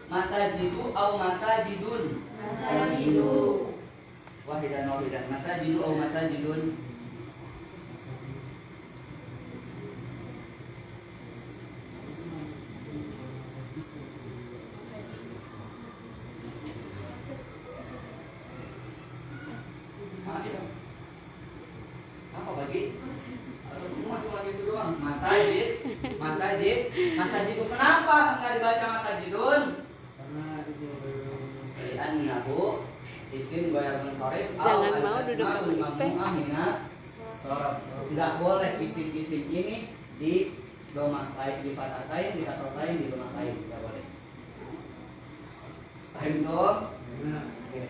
masajidu au masajidun. Masajidu. Wahidan wahidan. Masajidu au masajidun. Masajid kenapa enggak dibaca masajidun? Annahu isim goyar mensorif. Jangan mau duduk minas. Enggak boleh isim-isim ini di domah lain, di fatatain, di kasroh lain, di domah lain, enggak boleh. Paham tuh? Oke.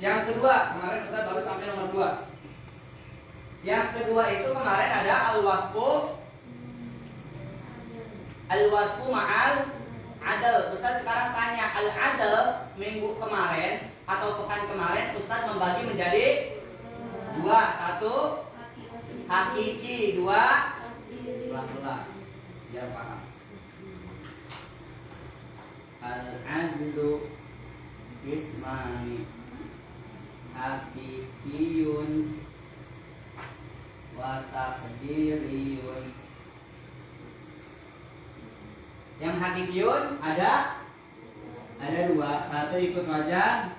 Yang kedua, kemarin Ustaz baru sampai nomor 2. Yang kedua itu kemarin ada al-wasfu ma'al adal. Ustaz sekarang tanya, al-adal minggu kemarin atau pekan kemarin Ustaz membagi menjadi 2. 1 hakiki, 2 ulang-ulang biar paham. Al-adlu ismani hakikiyun wa taqdiriyun. Yang hakikiyun ada 2. 1 ikut wajan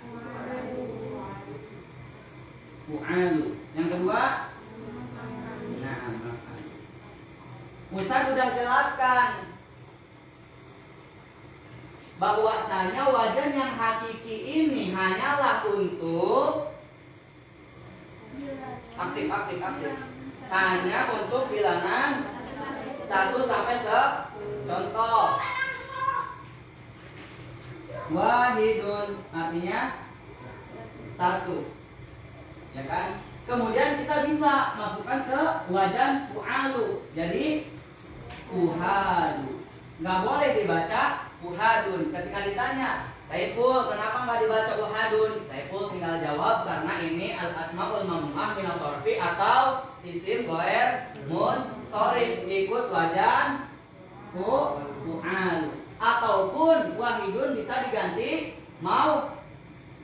fu'alu. Yang kedua Ustaz sudah jelaskan bahwasanya wajan yang hakiki ini hanyalah untuk aktif. Hanya untuk bilangan 1 sampai 10. Contoh wahidun artinya 1, ya kan? Kemudian kita bisa masukkan ke wajan fu'alu. Jadi uhadu. Nggak boleh dibaca uhadun. Ketika ditanya, Saiful kenapa nggak dibaca uhadun? Saiful tinggal jawab karena ini al-asmaul mamnu'ah min as-sarfi atau isim ghair munsharif ikut wajan fu'alu. Ataupun wahidun bisa diganti mau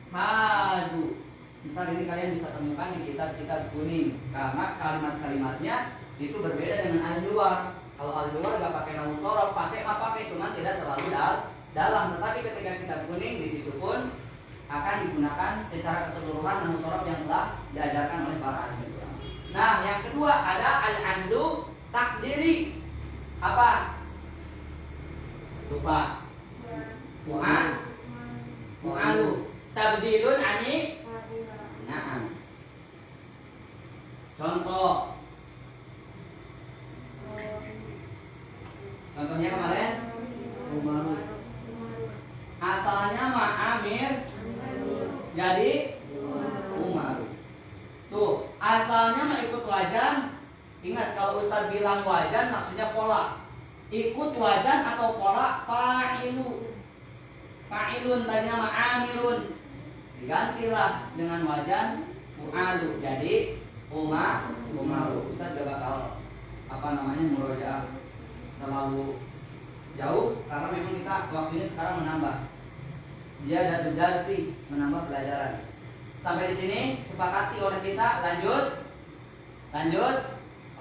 hadu. Ntar ini kalian bisa temukan di kitab-kitab kuning karena kalimat-kalimatnya itu berbeda dengan al-luar. Kalau al-luar nggak pakai nahu sorof, pakai cuma tidak terlalu dalam. Tetapi ketika kitab kuning di situ pun akan digunakan secara keseluruhan nahu sorof yang telah diajarkan oleh para ahli ulama. Nah, yang kedua ada al-adlu takdiri. Apa? Lupa. Fu'alu. Tabdilun ani. Nah. Contohnya kemarin asalnya ma'amir jadi Umar. Tuh, asalnya ikut wajan. Ingat kalau Ustaz bilang wajan maksudnya pola. Ikut wajan atau pola fa'ilu. Fa'ilun tadinya ma'amirun. Digantilah dengan wajan fu'alu. Jadi Umaru. Ustaz juga bakal murojaah terlalu jauh karena memang kita waktunya sekarang menambah. Dia ada darsi menambah pelajaran. Sampai di sini sepakati oleh kita. Lanjut.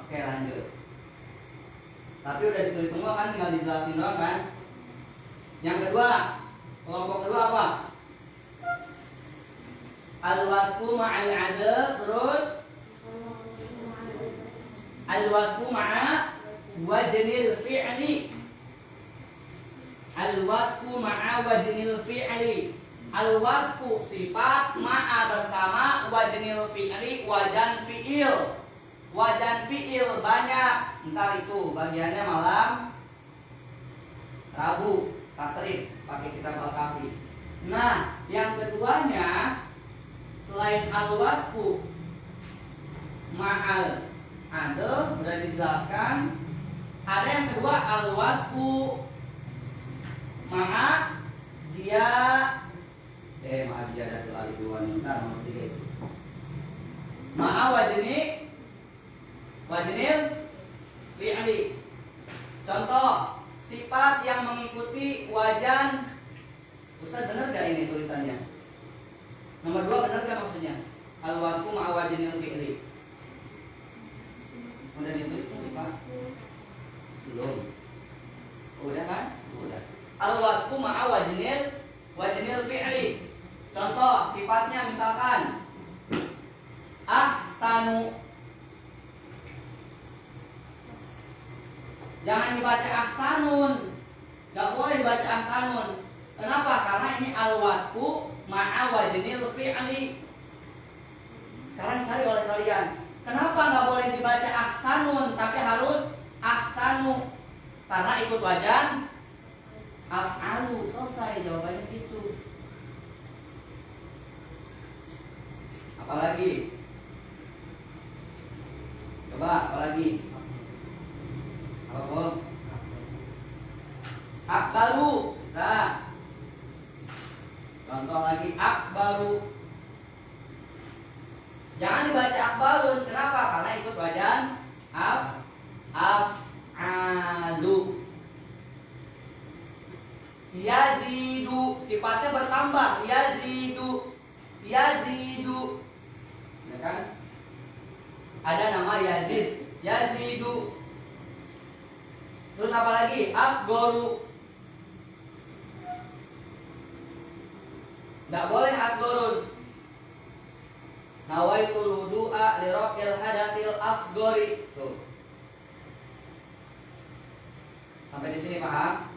Oke, lanjut. Tapi udah ditulis semua kan, tinggal dijelasin doang kan. Yang kedua, kelompok kedua apa? Al-wasfu ma'al adl, terus al-wasfu ma'a wajnil fi'li. Al-wasfu ma'a wajnil fi'li. Al-wasfu sifat ma'a bersama wajnil fi'li, wajan fi'il. Wajan fi'il banyak. Ntar itu bagiannya malam Rabu tasrif pakai kitab Al-Kafi. Nah, yang keduanya selain al-wasfu ma'al adl sudah dijelaskan. Ada yang kedua al-wasfu ma'a dia datul alif dua ntar nomor 3 itu. Ma'a wajnil fi'li. Contoh, sifat yang mengikuti mengikuti wajan. Ustaz benar gak ini tulisannya? Nomor 2 benar gak maksudnya? Al-wasfu ma'a wajinil fi'li. Udah ditulis belum sih Pak? Belum. Udah kan? Udah. Al-wasfu ma'a wajinil fi'li. Contoh sifatnya misalkan ahsanu. Jangan dibaca ahsanun. Gak boleh dibaca ahsanun. Kenapa? Karena ini al-wasfu ma'a wajinil fi'li. Sekarang cari oleh kalian. Kenapa nggak boleh dibaca ahsanun tapi harus ahsanu? Karena ikut wajan af'alu. Selesai jawabannya gitu. Apalagi? Coba apalagi? Apa Bom? Akbaru bisa. Contoh lagi akbaru. Jangan dibaca akbarun. Kenapa? Karena ikut wajan af'alu. Yazidu, sifatnya bertambah. Yazidu. Ya kan? Ada nama Yazid. Yazidu. Terus apa lagi? Asgoru. Nggak boleh asgorun. Nawaitul wudu'a li raf'il hadatil asgori. Tuh. Sampai di sini paham?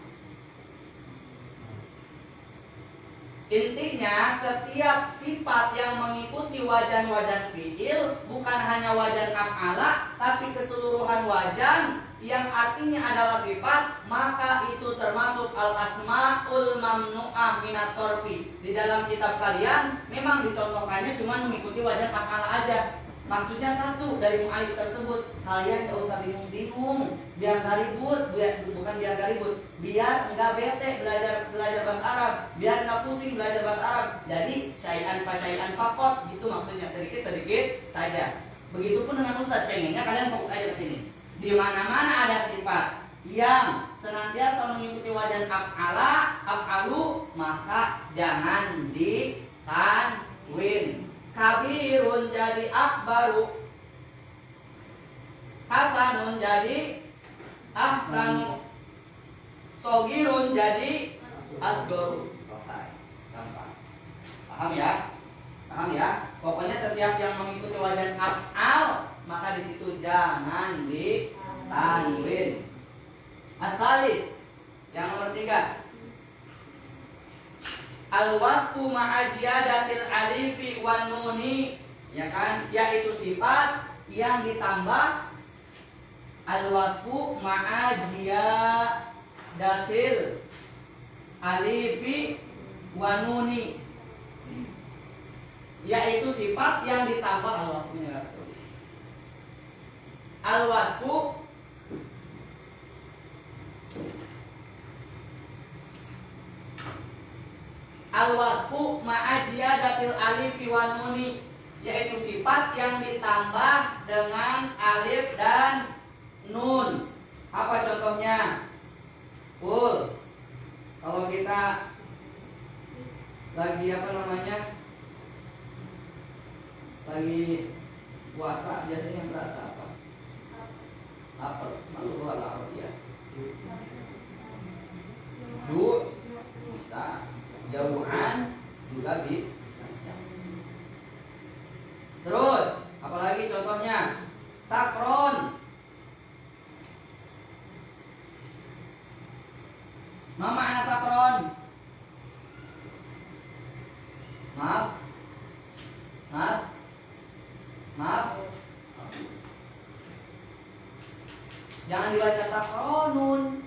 Intinya setiap sifat yang mengikuti wajan-wajan fi'il bukan hanya wajan af'ala tapi keseluruhan wajan yang artinya adalah sifat, maka itu termasuk al-asma'ul mamnu'ah minas sorfi. Di dalam kitab kalian memang dicontohkannya cuma mengikuti wajan af'ala aja. Maksudnya satu dari mu'alif tersebut. Kalian gak usah bingung-bingung, biar gak ribut, bukan biar gak ribut, biar enggak bete belajar bahasa Arab, biar enggak pusing belajar bahasa Arab. Jadi syai'an fakot gitu maksudnya, sedikit-sedikit saja. Begitupun dengan Ustaz, pengennya kalian fokus aja ke sini. Di mana-mana ada sifat yang senantiasa mengikuti wajan af'alu, maka jangan ditanwin. Kabirun jadi akbaru, hasanun jadi ahsanu, sogirun jadi asgoru. Selesai, gampang. Paham ya? Pokoknya setiap yang mengikuti wajan af'al maka di situ jangan ditanwin. As-salis, yang nomor 3. Al-wasfu ma'a ziyadatil alifi wan nuni, ya kan? Yaitu sifat yang ditambah al-wasfu ma'a ziyadatil alifi wan nuni, yaitu sifat yang ditambah al-wasfunya. Al-wasfu Al-wasfu ma'a ziyadatil alifi wan nuni, yaitu sifat yang ditambah dengan alif dan nun. Apa contohnya? Kalau kita lagi lagi puasa biasanya berasa apa? Lapar, malu lapar ya. Bisa. Jauhan juga bisa. Terus, apalagi contohnya? Sakron. Ma makna sakron? Maaf. Jangan dibaca sakronun.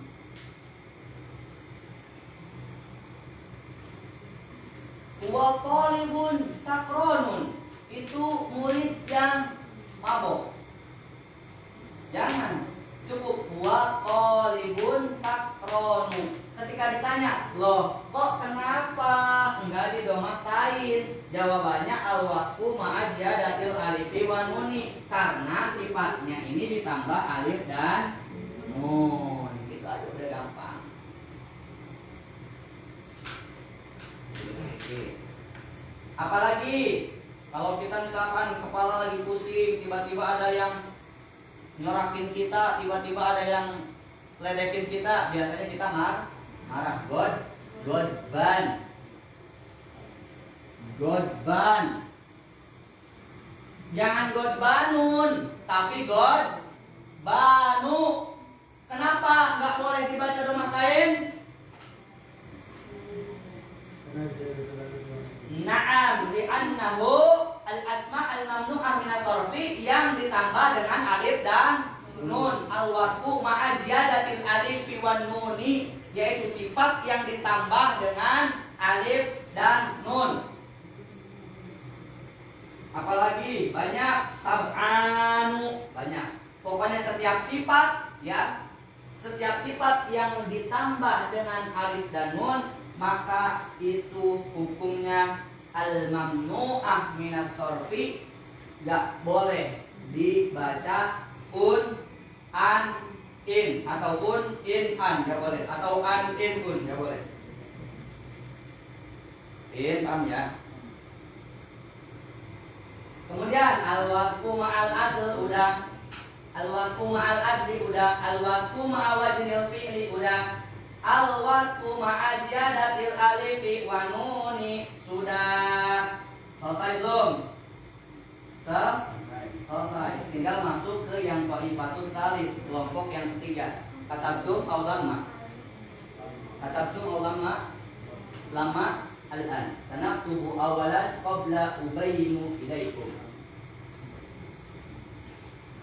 Wa talibun sakronun, itu murid yang mabok. Jangan, cukup wa talibun sakronun. Ketika ditanya, loh kok kenapa enggak didomatain? Jawabannya al-wasfu ma'a ziyadatil alifi wan nuni, karena sifatnya ini ditambah alif dan nun. Gitu aja udah gampang. Apalagi kalau kita misalkan kepala lagi pusing, tiba-tiba ada yang nyorakin kita, tiba-tiba ada yang ledekin kita, biasanya kita marah. Godban. Jangan godbanun, tapi godbanu. Kenapa nggak boleh dibaca domah kain? Naam, li'annahu al-asma al-mamnu'ah min as-sarfi yang ditambah dengan alif dan nun. Al-wasfu ma'a ziyadatil alifi wan nuni, yaitu sifat yang ditambah dengan alif dan nun. Apalagi banyak sab'anu, banyak. Pokoknya setiap sifat ya, setiap sifat yang ditambah dengan alif dan nun maka itu hukumnya al-mamnu'ah minas sorfi, gak boleh dibaca an, in atau in, an, gak boleh, atau an, in, gak boleh. Paham ya? Kemudian al-wasfu ma'al adl udah, al-wasfu ma'al adli udah, al-wasfu ma'a wajnil fi'li udah, al-wasfu ma'a ziyadatil alifi wa nuni sudah. Selesai belum? Selesai. Tinggal masuk ke yang thaifatus talis, kelompok yang ketiga. Katabtum aw lamma. Katabtum aw lamma. Lama al-an. Sanaktubu awalan qabla ubayyinu ilaikum.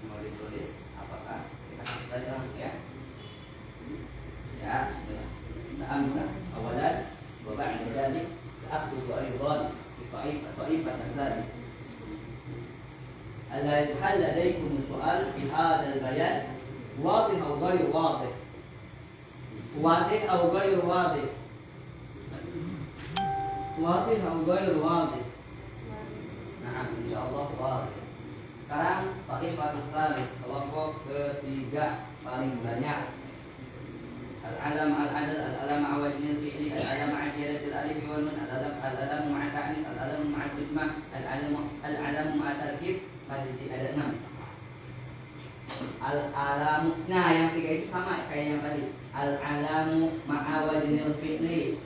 Mau ditulis apakah? Kita kasih saja langsung ya. Ya, sa'amsa awalan wa ba'da dzalik sa'aktubu aidan bi ta'ifat dzalik. هل لديكم سؤال في هذا البيان واضح أو غير واضح؟ واضح أو غير واضح؟ واضح أو غير واضح؟ نعم إن شاء الله واضح. Sekarang ta'ifatus tsalis, kelompok ketiga paling banyak. Al-alam al-adl, al-alam awajnil fi'li, al-alam ma'adiyadatil alif wal nun, al-alam ma'ata'nis, al-alam ma'atujmah, al-alam ma'atarkib. Masih ada 6. Al-alamu. Nah, yang 3 itu sama kayak yang tadi. Al-alamu ma'a wajnil fi'li.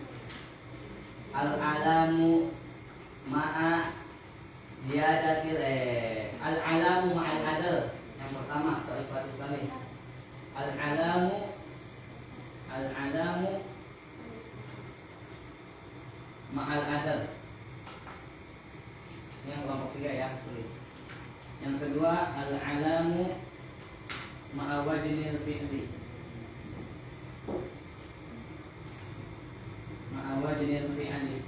Al-alamu ma'a ziyadatil al-alamu ma'al adl. Yang pertama ta'ifatus tsalis. Al-alamu ma'al adl. Yang kelompok 3 ya, tulis. Yang kedua al-alamu ma'a wajnil fi'li. Ma'a wajnil fi'li.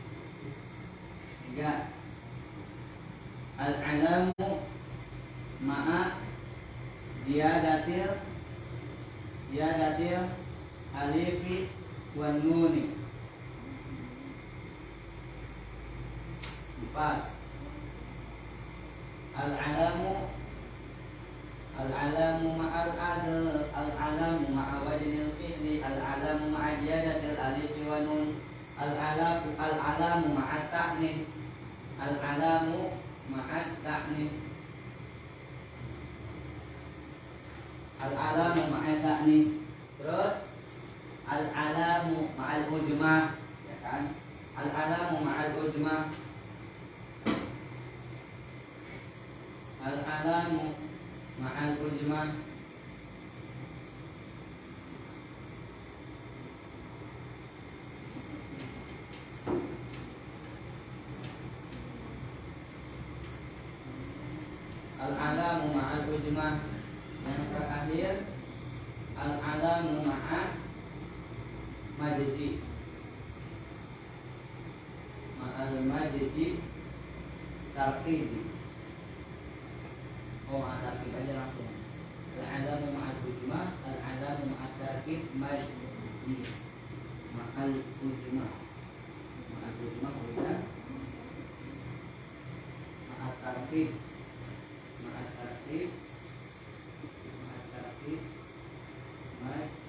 3 al-alamu ma'a ziyadatil alifi wan nuni. 4 al-alamu ma'al adl, al-alamu ma'a wajnil fi'li, al-alamu ma'a ziyadatil alifi wan nun, al-alamu ma'a ta'nis, al-alamu ma'a ta'nis, al-alamu ma'a ta'nis. Terus al-alamu ma'al ujmah, ya kan? Al-alamu ma'al ujmah, al-alamu ma'al ujmah, al-alamu ma'al ujmah. Yang terakhir al-alamu ma'a majdi, ma'al majdi tarqibi. Oh, tarkib aja langsung. Al-alamu ma'al ujmah, al-alamu ma'al tarkib majdi, ma'al ujmah. Ma'al ujmah udah. Ma'al tarkib, ma'al tarkib, ma'al tarkib majdi.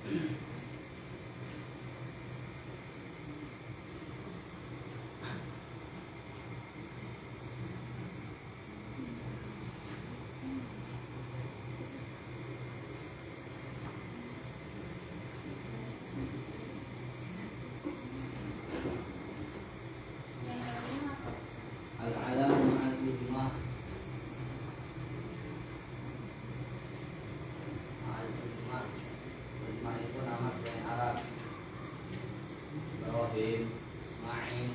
Al-alam ma'al ijma'. Al-ijma'. Ijma' itu nama selain Arab. Ibrahim, Ismail.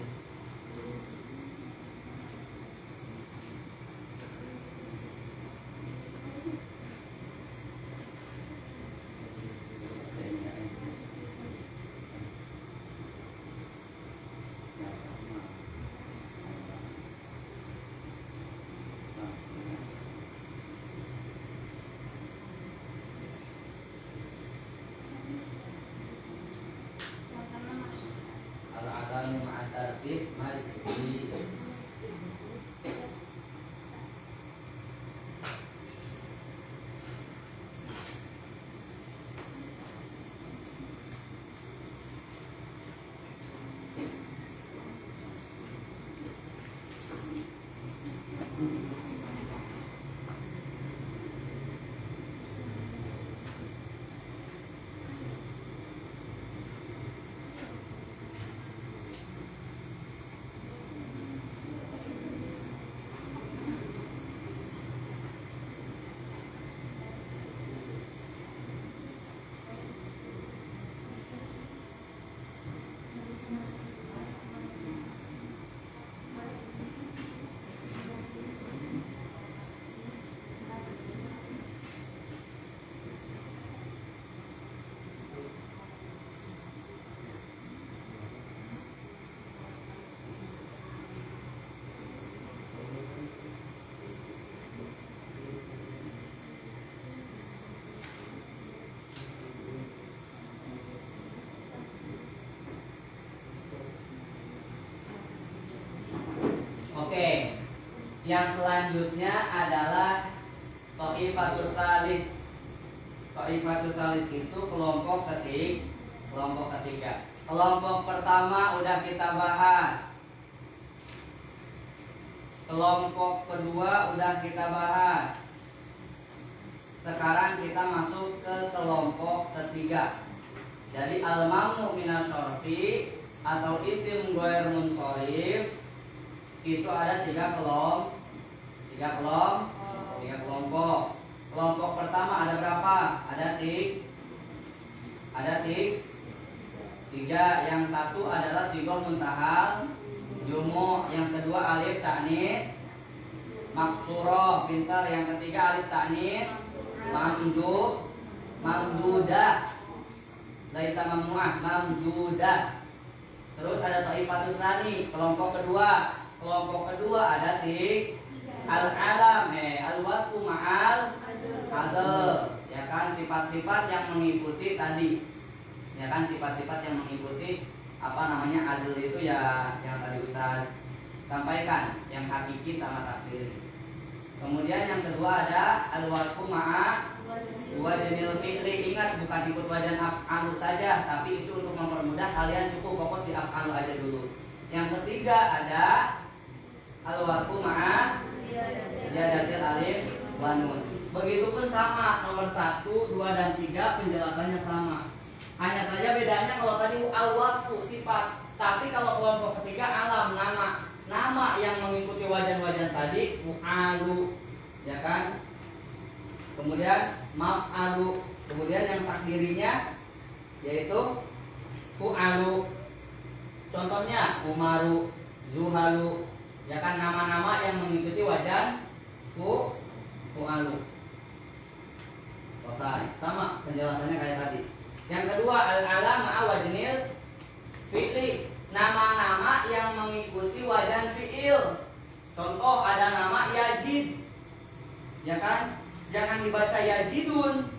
Al-alam ma'al tartib majdi. Oke, yang selanjutnya adalah Thaifatus Salis. Thaifatus Salis itu kelompok ketiga. Kelompok pertama udah kita bahas. Kelompok kedua udah kita bahas. Sekarang kita masuk ke kelompok ketiga. Jadi al-mamnu minasyarfi atau isim ghair munsharif itu ada tiga kelompok. Kelompok pertama ada berapa? Ada tiga. Yang satu adalah sigoh muntahal jumu, yang kedua alif ta'nis maksuroh, pintar. Yang ketiga alif ta'nis mamdudah, laisa mamnuah, mamdudah. Terus ada thaifatus tsani, kelompok kedua. Kelompok kedua ada al-alam, al-wasfu ma'al adl, ya kan, sifat-sifat yang mengikuti tadi, ya kan, sifat-sifat yang mengikuti apa namanya adl itu ya, yang tadi Ustaz sampaikan, yang hakiki sama takdiri. Kemudian yang kedua ada al-wasfu ma'a wajanil fi'li. Ingat, bukan ikut wajan af'alu saja, tapi itu untuk mempermudah kalian cukup fokus di af'alu aja dulu. Yang ketiga ada al-wasfu ma'a ziyadatil alif wa nun. Begitupun sama, nomor 1, 2, dan 3 penjelasannya sama. Hanya saja bedanya kalau tadi al-wasfu sifat, tapi kalau kelompok ketiga alam, nama yang mengikuti wajan-wajan tadi fu'alu, ya kan. Kemudian maf'alu, kemudian yang takdirinya yaitu fu'alu. Contohnya umaru, zuhalu, ya kan, nama-nama yang mengikuti wajan fu'alu. Selesai. Sama penjelasannya kayak tadi. Yang kedua al-alam ma'a wajnil fi'li, nama-nama yang mengikuti wajan fi'il. Contoh ada nama Yazid, ya kan, jangan dibaca Yazidun,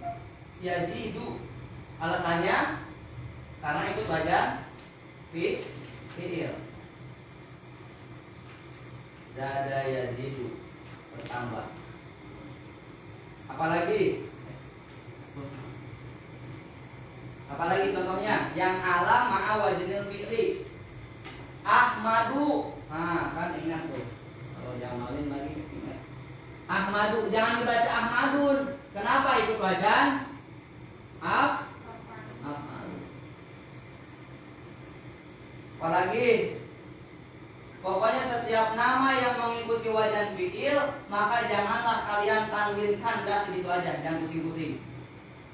Yazidu. Alasannya karena itu wajan fi'il. Zada yazidu, bertambah. Apalagi Apalagi contohnya yang ala ma'a wajnil fi'li. Ahmadu. Nah, kan ingat tuh. Kalau diamalin lagi ingat. Ahmadu, jangan dibaca Ahmadun. Kenapa itu wajan? Af'al. Apalagi pokoknya setiap nama yang mengikuti wajan fi'il, maka janganlah kalian tanwinkan, dah segitu aja, jangan pusing-pusing.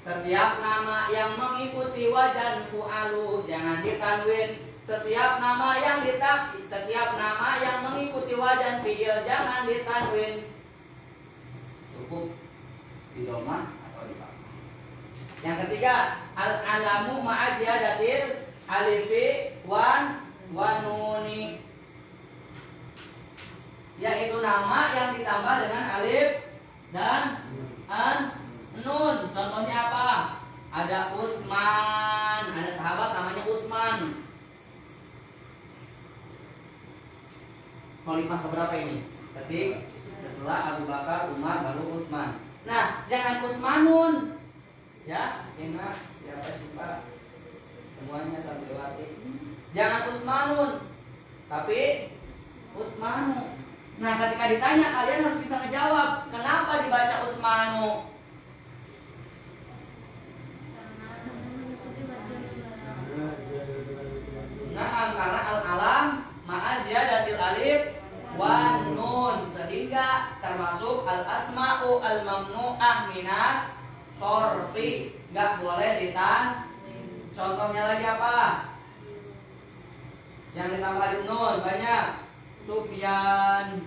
Setiap nama yang mengikuti wajan fu'alu jangan ditanwin. Setiap nama yang mengikuti wajan fi'il jangan ditanwin. Cukup di domah atau di fathah. Yang ketiga, al-alamu ma'a ziyadatil alifi wan nuni, yaitu nama yang ditambah dengan alif dan nun. Contohnya apa? Ada Utsman, ada sahabat namanya Utsman. Khalifah keberapa ini? Ketik setelah Abu Bakar, Umar, baru Utsman. Nah, jangan Utsmanun. Ya, enak. Siapa sih Pak? Semuanya santriwati. Jangan Utsmanun, tapi Utsmanu. Nah, ketika ditanya kalian harus bisa ngejawab. Kenapa dibaca Utsmanu? Nah, karena al-alam ma'a ziyadatil alif wan nun, sehingga termasuk al-asma'u al-mamnu'ah minas sorfi, gak boleh ditan. Contohnya lagi apa? Yang ditambah alif nun banyak. Sufyan,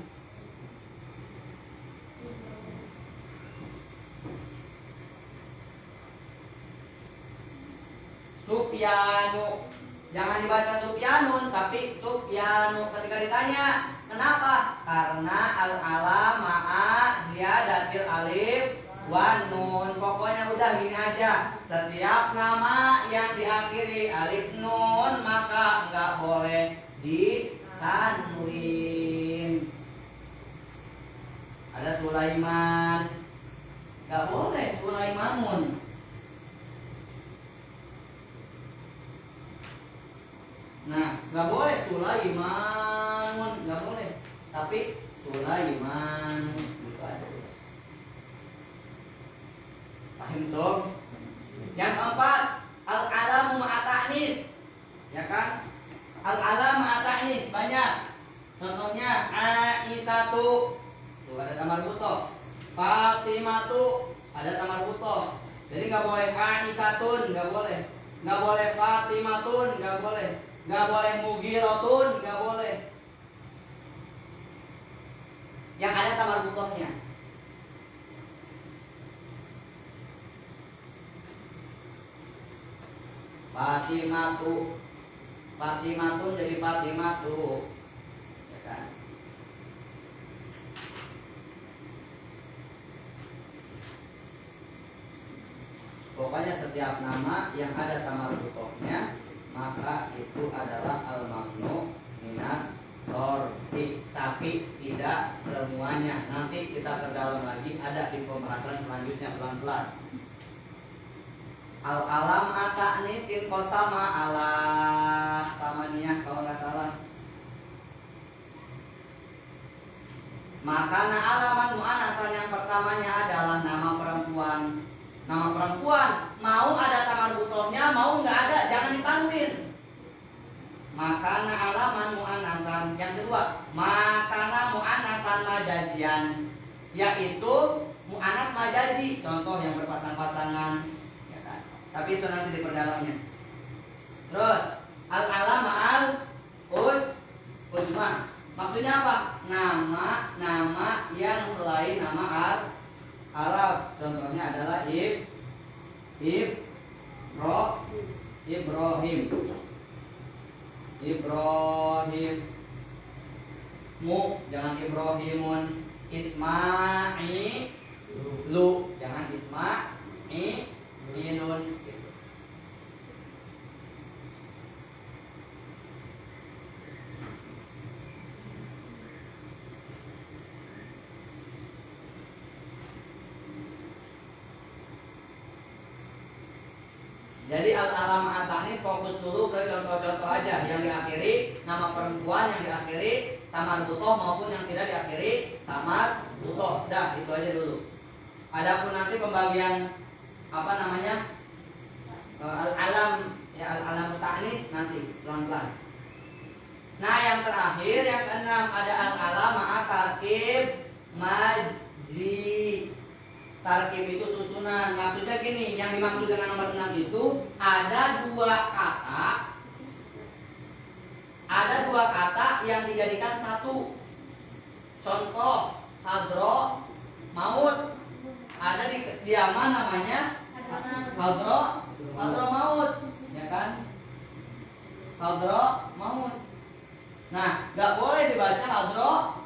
Sufyanu. Jangan dibaca Sufyanun, tapi Sufyanu. Ketika ditanya, kenapa? Karena al-alam ma'a ziyadatil alif wan nun. Pokoknya udah gini aja. Setiap nama yang diakhiri alif nun maka enggak boleh ditanwin. Ada Sulaiman, enggak boleh Sulaimanun. Nah, nggak boleh Sulaiman, nggak boleh. Tapi Sulaiman gitu aja. Paham dong? Yang keempat, al-alamu ma'a ta'nis. Ya kan? Al-alam ma'a ta'nis banyak. Contohnya Aisyatu, tuh ada tamar butoh. Fatimatu, ada tamar butoh. Jadi nggak boleh Aisyatun, nggak boleh. Nggak boleh Fatimatun, nggak boleh. Nggak boleh Mugirotun, nggak boleh. Yang ada tamar butohnya. Fatimatu, Fatimatun jadi Fatimatu, ya kan? Pokoknya setiap nama yang ada tamar butohnya maka itu adalah al-mamnu minas sorfi, tapi tidak semuanya. Nanti kita perdalam lagi, ada di pembahasan selanjutnya pelan-pelan. Al-alam at-ta'nis in qasama ala tamaniyah kalau nggak salah. Maka alaman mu'anasan yang pertamanya adalah nama perempuan. Nama perempuan mau ada tamar butohnya, mau nggak ada, jangan ditanwin. Makana alaman mu'anasan. Yang kedua, makana mu'anasan majazian, yaitu mu'anas majazi, contoh yang berpasang-pasangan, ya kan? Tapi itu nanti di perdalamnya. Terus al-alam ma'al ujmah. Maksudnya apa? Nama yang selain nama Arab. Contohnya adalah Ibrahim. Jangan Ibrahimun. Ismailu, jangan Ismailun. Jadi al-alam atanis fokus dulu ke contoh-contoh aja yang diakhiri nama perempuan, yang diakhiri tamar butoh maupun yang tidak diakhiri tamar butoh. Dah, itu aja dulu. Adapun nanti pembagian apa namanya al-alam ya al-alam ta'nis nanti pelan-pelan. Nah, yang terakhir yang keenam ada al-alam ma'a tarkib majzi. Tarkib itu susunan. Maksudnya gini, yang dimaksud dengan nomor 6 itu ada dua kata yang dijadikan satu. Contoh hadro maut. Ada di Yaman namanya hadro maut, ya kan? Hadro maut. Nah, nggak boleh dibaca hadro.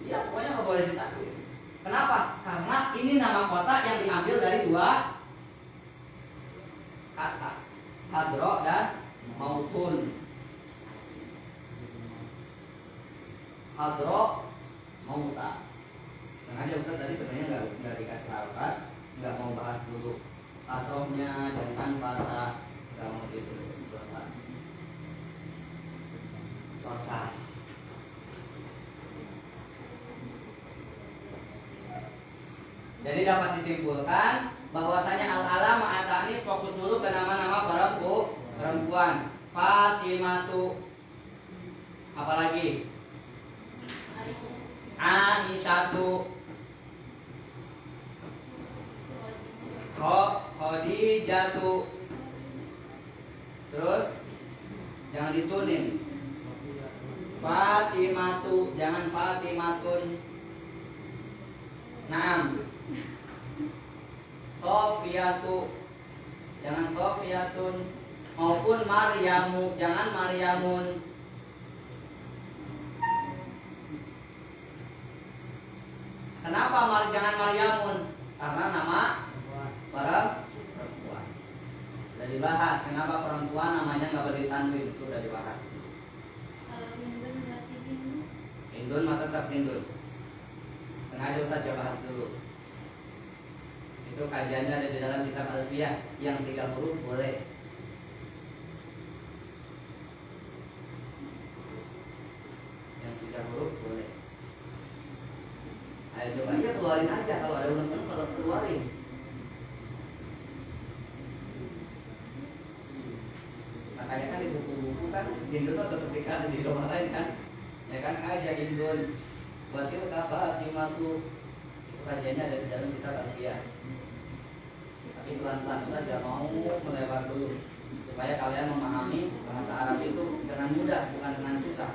Ya, pokoknya nggak boleh ditakwil. Kenapa? Karena ini nama kota yang diambil dari dua kata, hadro dan mautun. Hadro mauta. Sengaja Ustaz tadi sebenarnya nggak dikasih harokat, nggak mau bahas dulu asrofnya dengan kata, nggak mau gitu sebentar. Selesai. Jadi dapat disimpulkan bahwasanya al-alam ma'atanis fokus dulu ke nama-nama perempuan. Fatimatu, apalagi Aisyatu, Khadijatu. Terus jangan ditunin. Fatimatu, jangan Fatimatun. Naam. Sofiyatu, jangan Sofiyatun. Maupun Maryamu, jangan Maryamun. Kenapa jangan Maryamun? Karena nama perempuan. Sudah dibahas. Kenapa perempuan namanya nggak beri tanwin, itu sudah dibahas. Kalau Hindun berarti Hindu. Hindun mah tetap Hindun. Sengaja saja bahas dulu. Itu kajiannya ada di dalam kitab Alfiyah yang 3 huruf boleh. Yang 3 huruf boleh. Ayo coba aja keluarin aja kalau ada unek-unek kalau keluarin. Makanya kan di buku-buku kan Hindun atau ketika di rumah lain kan, ya kan aja Hindun. Batil kafatimatu. Itu kajiannya ada di dalam kitab Alfiyah. Tapi pelan-pelan saja, mau melebar dulu supaya kalian memahami bahasa Arab itu dengan mudah, bukan dengan susah.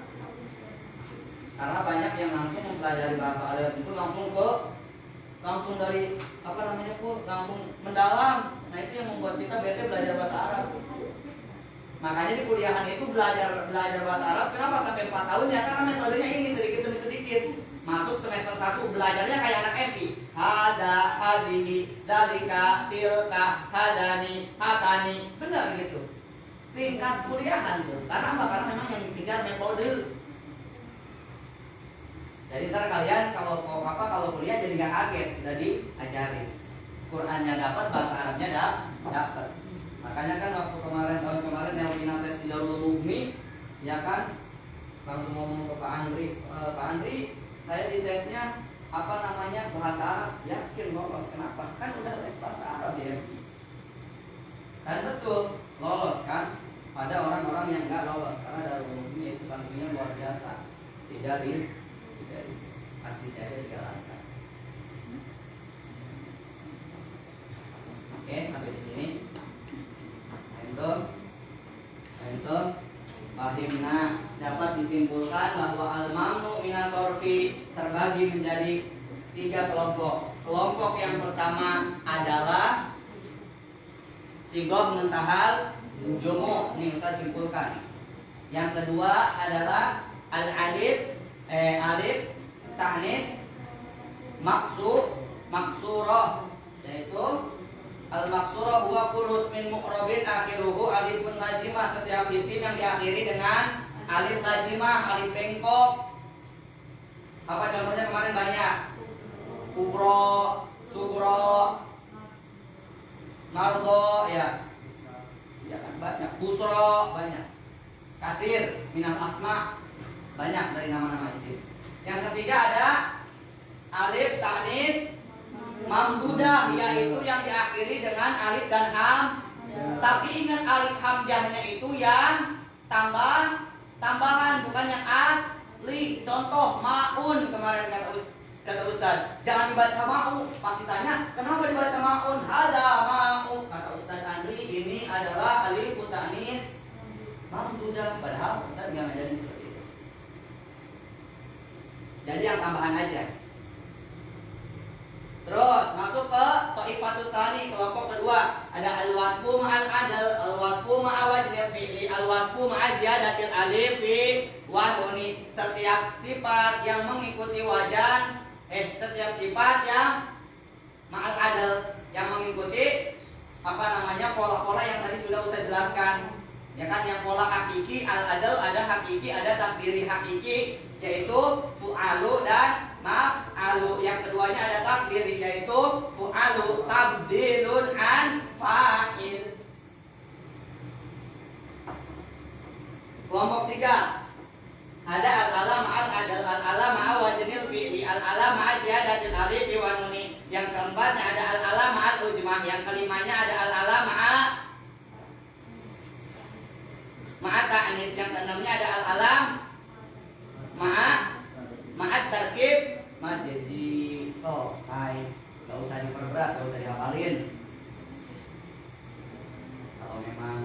Karena banyak yang langsung mempelajari bahasa Arab itu langsung dari apa namanya langsung mendalam. Nah, itu yang membuat kita bete belajar bahasa Arab. Makanya di kuliahan itu belajar bahasa Arab kenapa sampai 4 tahun ya? Karena metodenya ini sedikit demi sedikit. Masuk semester 1 belajarnya kayak anak MI. Hada, hadihi, dalika, tilka, hadani, hatani. Benar gitu. Tingkat kuliahan tuh. Karena apa? Karena memang yang dikejar metode. Jadi ntar kalian kalau kuliah jadi nggak kaget, udah diajarin. Qurannya dapat, bahasa Arabnya dapat. Makanya kan waktu tahun kemarin yang final tes di Darul Ulumi, ya kan, langsung ngomong ke Pak Andri, saya di tesnya bahasa Arab, yakin lolos. Kenapa? Kan udah les bahasa Arab ya. Kan betul lolos kan. Pada orang-orang yang nggak lolos karena Darul Ulumi itu santrinya luar biasa. Tidak pasti aja dijalankan. Oke, sampai di sini. Entum fahimna, dapat disimpulkan bahwa al-mamnu minas sorfi terbagi menjadi 3 kelompok. Kelompok yang pertama adalah sigoh muntahal jumu. Nih saya simpulkan. Yang kedua adalah alif ta'nis maksurah, yaitu al-maksurah huwa kullu ismin mu'rabin akhiruhu alifun lazimah. Setiap isim yang diakhiri dengan alif lazimah, alif bengkok. Apa contohnya kemarin banyak? Kubro, sugro, mardo ya. Ya kan banyak. Busro banyak. Katsir minal asma banyak dari nama-nama isim. Yang ketiga ada alif tanis mamdudah, yaitu yang diakhiri dengan alif dan ham. Tapi ingat alif hamzahnya itu yang tambahan bukan yang asli. Contoh maun kemarin kata Ustaz, jangan dibaca mau. Pasti tanya, kenapa dibaca maun? Hada mau. Kata Ustaz Andri, ini adalah alif tanis mamdudah. Padahal Ustaz nggak ngajarin seperti itu. Jadi yang tambahan aja. Terus masuk ke Thaifatus Tsani, kelompok kedua. Ada al-wasfu ma'al adal, al-wasfu ma'a wajnil fi'li, al-wasfu ma'a ziyadatil alif fi wa nuni. Setiap sifat yang mengikuti wajan, setiap sifat yang ma'al adal, yang mengikuti pola-pola yang tadi sudah Ustaz jelaskan. Ya kan, yang pola hakiki, al-adal ada hakiki, ada takdiri hakiki, yaitu fu'alu dan maf'alu. Yang keduanya ada takdiri, yaitu fu'alu tabdilun an fa'il. Kelompok tiga ada al-ala ma'al adal, al-ala ma'a wajnil fi'li, al-ala ma'a ziyadatil alif wa nuni. Yang keempatnya ada al-ala ma'al ujmah. Yang kelimanya ada al-ala ma'a ta'nis. Yang keenamnya ada al-alam ma'a tarkib majazi. Selesai, gak usah diperberat, gak usah dihafalin. Kalau memang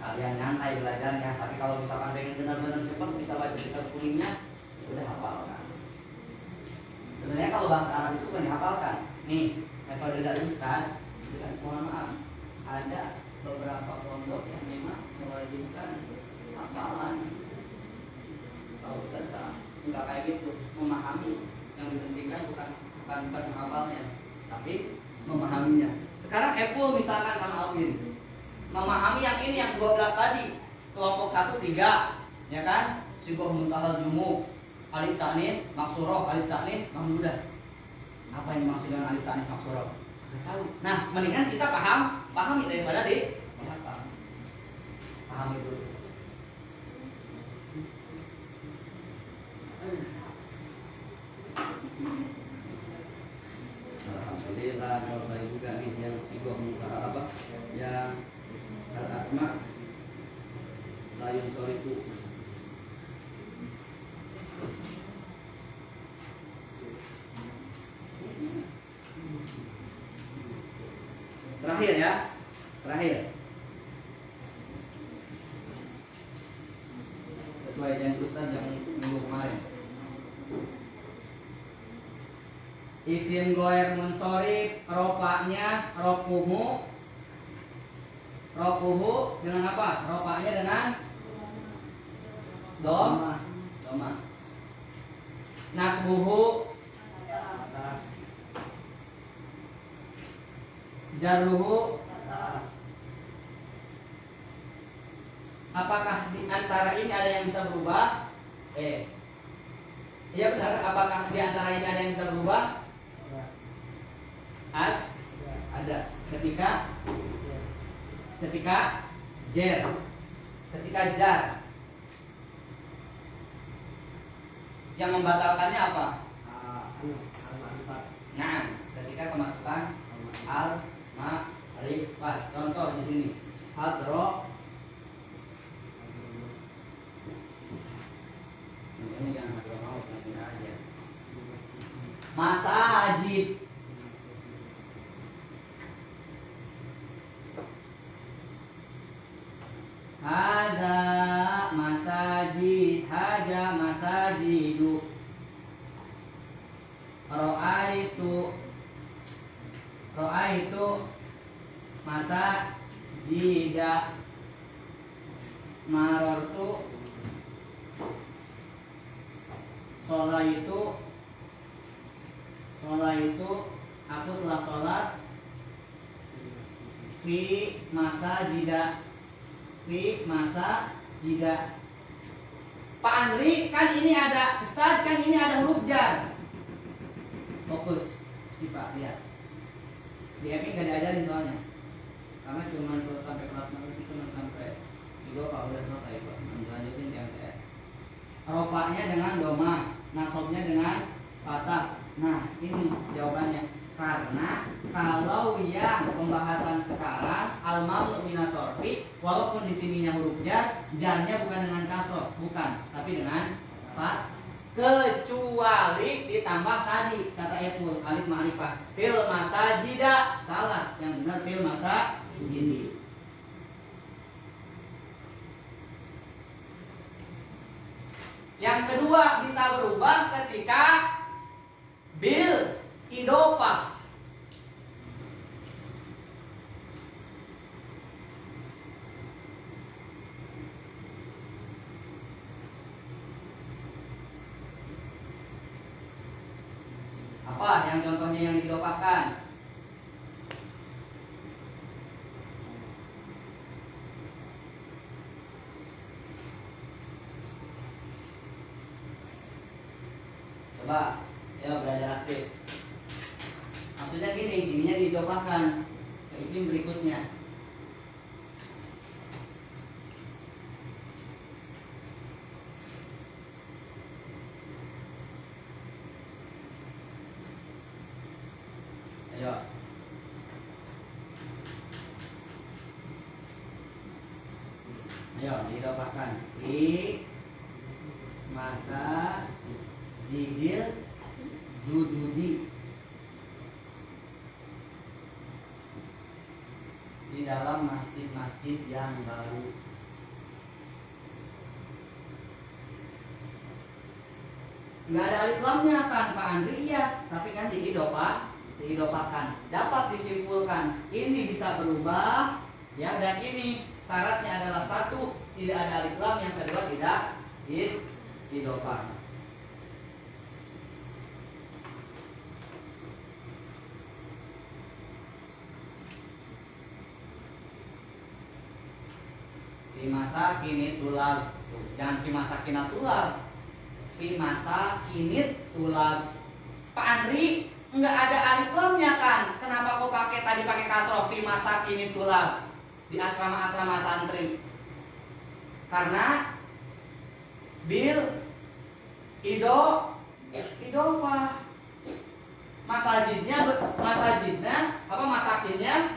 kalian nyantai belajarnya, tapi kalau misalkan pengen benar-benar cepat bisa baca kitab kuningnya, ya udah hafalkan. Sebenarnya kalau bahasa Arab itu bukan dihafalkan. Nih, metode dari Ustaz, dengan mohon maaf, ada beberapa kelompok yang memang mewajibkan hafalan. Kalau Ustaz enggak kayak gitu, memahami. Yang dipentingkan bukan menghafalnya, tapi memahaminya. Sekarang Apple misalkan sama Alvin memahami yang ini, yang 12 tadi. Kelompok 1 3, ya kan? Sibah muntahal jumu, alif tanis maksuroh, alif tanis mamdudah. Apa yang dimaksud dengan alif tanis maksuroh? Enggak tahu. Nah, mendingan kita pahami daripada dihafal. Pahami dulu. Alhamdulillah selesai juga nih yang sibuk muntahal apa? Yang al-asma layun soriku. Terakhir ya, terakhir sesuai dengan Ustaz yang minggu kemarin. Isim goer munsorif, rofanya rofuhu dengan apa? Rofanya dengan doma. Nasbuhu jarruhu. Apakah di antara ini ada yang bisa berubah? Iya benar. Apakah di antara ini ada yang bisa berubah? Ada. Ketika jar. Yang membatalkannya apa? Nah, ketika kemasukan al-ma'rifat. Contoh di sini. Hadro. Ini jangan hadro mau, tidak aja. Masajid. Hada masajid, haja masajidu. Ro'aitu masajida. Marortu Sholaitu aku telah sholat fi masa jida. Pak Andri, kan ini ada Ustaz, kan ini ada huruf jar. Fokus, si Pak, lihat. Di Epi nggak diajarin soalnya. karena cuma sampai kelas 6 itu cuma sampai idofa udah selesai kok. Lanjutin di MTS. Rofanya dengan doma, nasobnya dengan fathah. Nah ini jawabannya, karena kalau yang pembahasan sekarang al-mamnu minas sorfi, walaupun di sininya huruf jar, jarnya bukan dengan kasroh, bukan, tapi dengan fath, kecuali ditambah tadi kata Epul alif ma'rifah fil masajida, salah, yang benar fil masajidi. Yang kedua bisa berubah ketika bil idofah. Apa yang contohnya yang didofahkan? Coba, ya belajar aktif. Maksudnya gini, ininya didofahkan ke isim berikutnya. Ayo. Ayo didofahkan. Di masa jidil jududi, di dalam masjid-masjid yang baru. Nggak ada alif lamnya kan Pak Andri? Iya, tapi kan diidofahkan. Dapat disimpulkan ini bisa berubah ya, dan ini syaratnya adalah satu, tidak ada alif lam, yang kedua tidak diidofah. Fi masa kini tulab, jangan fi masa kina tulab, fi masa kini tulab. Pak Andri, nggak ada alif lamnya kan? Kenapa kok tadi pakai kasroh fi masa kini tulab di asrama-asrama santri? Karena bil idofah. Masakinnya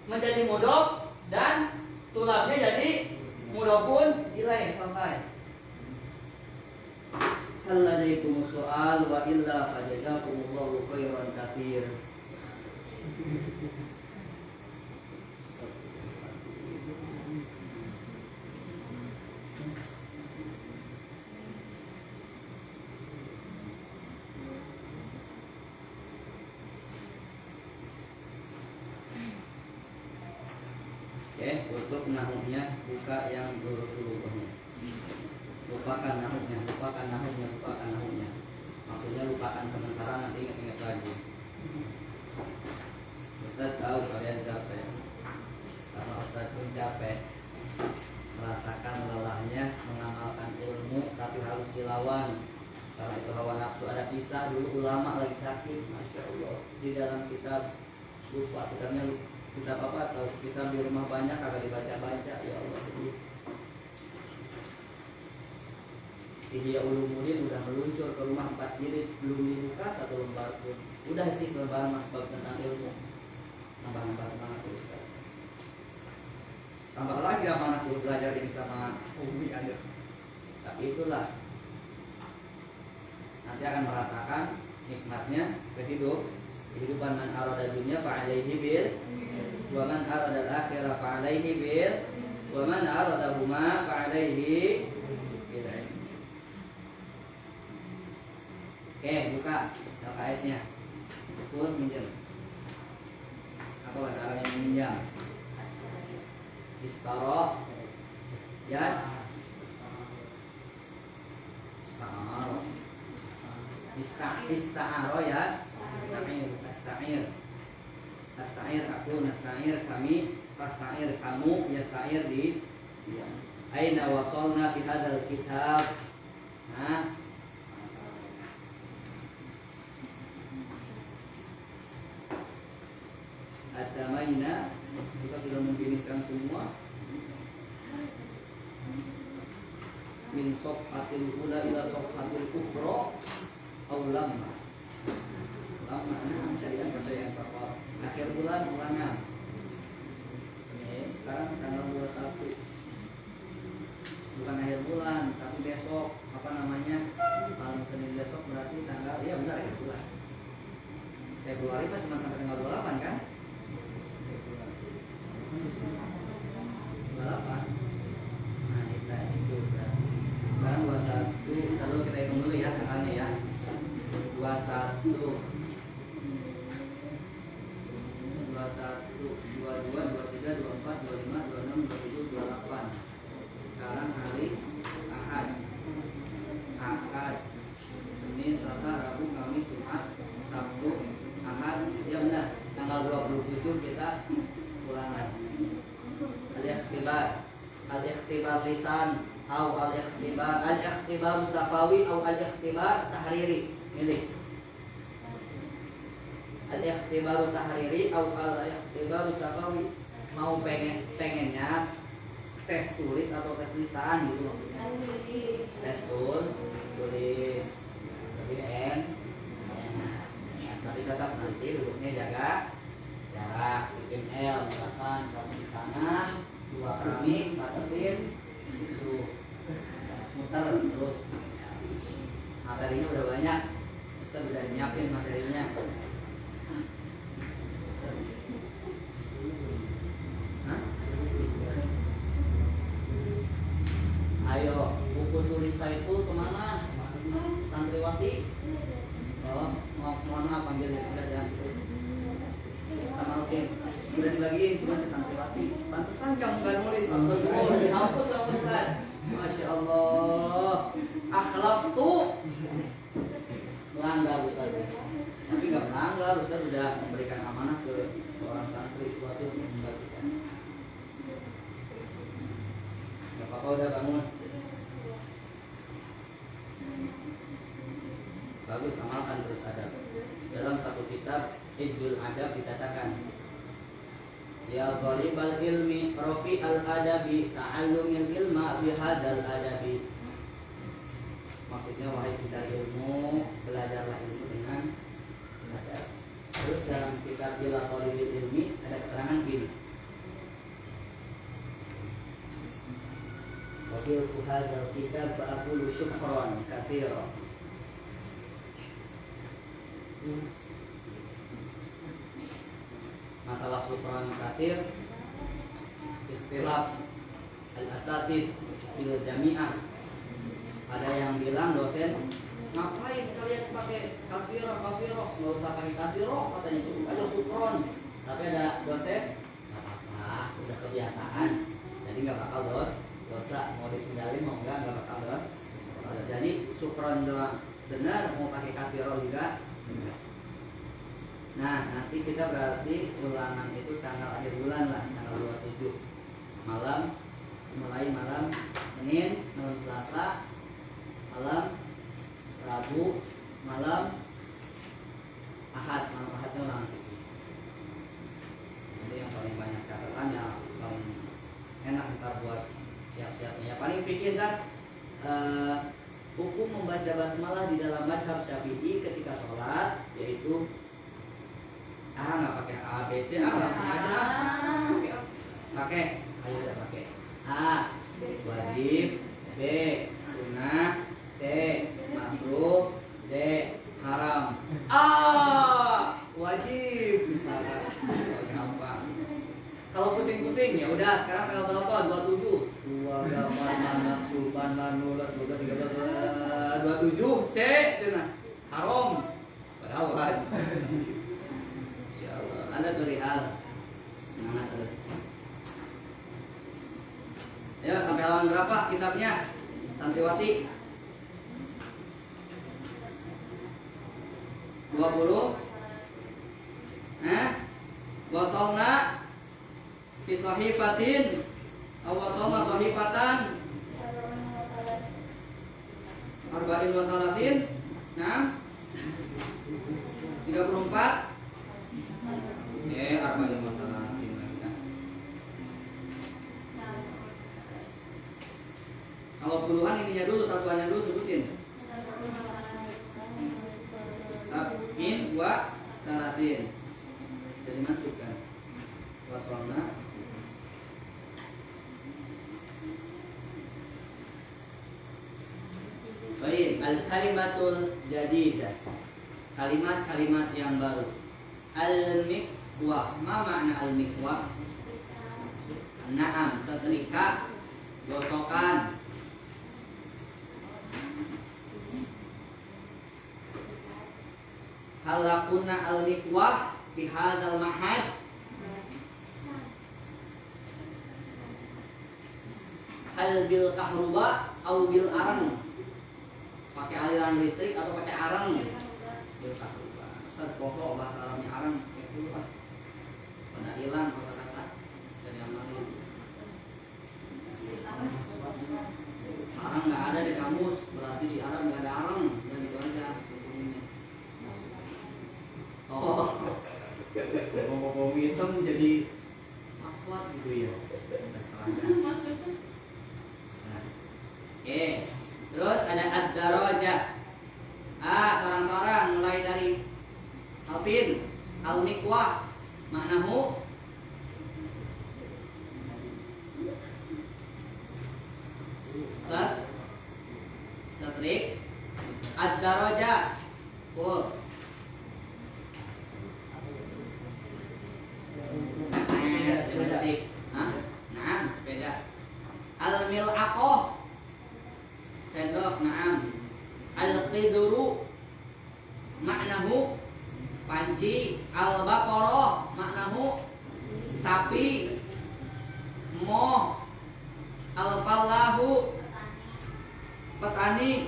menjadi mudhof dan tulabnya jadi mudhofun ilaih. Selesai. Hal ladaikum soal wa illa fajazakumullahu khairan katsir. Oke, tutup nahunya, buka yang huruf-hurufnya. Lupakan nahunya. Maksudnya lupakan sementara, nanti ingat-ingat lagi. Ustaz tahu kalian capek, karena Ustaz pun capek, merasakan lelahnya mengamalkan ilmu, tapi harus dilawan. Karena itu hawa nafsu ada pisah. Dulu ulama lagi sakit, masya Allah, di dalam kitab lupa kitabnya lupa. Kitab apa atau kitab di rumah banyak kagak dibaca-baca, ya Allah sedih. Ihya Ulumuddin udah meluncur ke rumah 4 jilid, belum dibuka 1 lembar pun. Udah sih selebar bab tentang ilmu. Nambah-nambah semangat ya Ustaz. Tambah lagi amanah suruh belajar ini sama Umi ada. Tapi itulah, nanti akan merasakan nikmatnya kehidupan man arada dunya fa'alaihi bil wa man arada al-akhirah fa'alaihi bil wa man arada huma fa'alaihi bil. Oke, buka LKS-nya. Betul, minjem. Apa bahasa Arabnya meminjam? Istaro, yas, ista'aro, yas, Asta'ir aku, nasta'ir kami, fasta'ir kamu, yasta'ir di aina wasolna fi hadzal kitab. Nah, at-tamayyuz intahaina, kita sudah memfiniskan semua. Min sofhatil ula ila sofhatil ukhra aw lamma. Lamma percayaan bahwa akhir bulan ulangan. Sekarang tanggal 21. Bukan akhir bulan, tapi besok malam Senin besok berarti tanggal, ya benar, akhir bulan. Februari kan cuma sampai tanggal 28 kan? 28. Nah, itu berarti. Sekarang 21, lalu kita hitung dulu ya tanggalnya ya. 21 22, 23, 24, 25, 26, 27, 28. Sekarang hari Ahad. Senin, Selasa, Rabu, Kamis, Jumat, Sabtu, Ahad. Ya benar, tanggal 27 kita ulangan. Al-ikhtibar lisan atau al-ikhtibar safawi atau al-ikhtibar tahriri. Milih. Al-ikhtibar tahriri atau al-ikhtibar safawi. Mau pengennya tes tulis atau tes lisan gitu maksudnya. Tes tulis tapi tapi tetap nanti duduknya jaga jarak, bikin L misalkan kamu di sana 2 keramik batasin di situ, muter terus. Materinya udah banyak, kita udah nyiapin materinya. Ayo, buku tulis Saiful kemana? Santriwati? Oh, mohon maaf panggilnya udah ya. Sama Rukin, udah dibagiin cuma ke Santriwati. Pantesan kamu gak nulis astagfirullah. Hapus sama Ustaz. Masya Allah. Akhlaf tuh melanggar Ustaz. Tapi gak melanggar, Ustaz sudah memberikan amanah ke seorang santri waktu membagikan. Gak apa-apa, udah bangun. Bagus, amalkan terus adab. Dalam satu kitab Hizbul Adab dikatakan, ya talibal ilmi rafi al adabi ta'allumil ilma bihadal adabi. Maksudnya wahai pencari ilmu, belajarlah ilmu dengan adab. Terus dalam kitab Bila Talibil Ilmi ada keterangan gini, wakil hadzal kitab fa'aqulu syukran katsiran. Masalah syukran katsir, ikhtilaf al-asatid fil jami'ah. Ada yang bilang dosen, ngapain kalian pakai kafiro, nggak usah pakai kafiro, katanya cukup aja syukron. Tapi ada dosen, nggak apa-apa, udah kebiasaan, jadi nggak bakal dosa, mau ditinggalin mau nggak bakal dosa. Jadi syukron doang benar, mau pakai kafiro juga benar. Nah, nanti kita berarti ulangan itu tanggal akhir bulan lah, tanggal 27 malam, mulai malam Senin, malam Selasa, malam Rabu, malam Ahad. Malam Ahadnya ulangan itu. Jadi yang paling banyak catatan yang paling enak kita buat siap-siapnya. Paling fikir kan hukum membaca basmalah di dalam mazhab Syafi'i ketika sholat, yaitu nggak pakai A, B, C, langsung aja pakai. Ayo udah pakai A wajib, B sunnah, C makruh, D haram. A wajib misalnya. Gampang. Kalau pusing-pusing ya udah, sekarang tanggal berapa? 27 27 C cina haram berawan. Insyaallah Anda berihal semangat terus. Ya, sampai halaman berapa kitabnya Santriwati? 20. Wasolna fi sahifatin aw wasolna sahifatan arba'in wa salasin. 34. Arba'in wa salasin. 20-an ininya dulu, satuannya dulu sebutin. Sab'in wa salatin. Jadi masukkan. Wasolna. Baik, al-kalimatul jadidah. Kalimat-kalimat yang baru. Al-mikwah. Ma makna al-mikwah? Naam, setrika, gosokan. Hal lakuna al-mikwah fi hadzal ma'had. Hal bil kahruba au bil arang. Pakai aliran listrik atau pakai arang? Bil kahruba. Ustaz pokok bahasa Arabnya arang, cek dulu Pak. Pada hilang kata-kata dari amalin. Arang nggak ada di kamus, berarti di Arab nggak ada arang, dan itu aja simpulnya. Oh, bom hitam jadi aswad gitu ya. Oke, terus ada ad-darajah. Seorang-seorang mulai dari Alvin, al-mikwah, maknahu setrik, ad-darajah, Nah, sepeda. Al-mil'aqah, sendok. Naam. Al-qidru, maknahu panci. Al-baqarah, maknahu sapi. Moh. Al-fallahu, petani.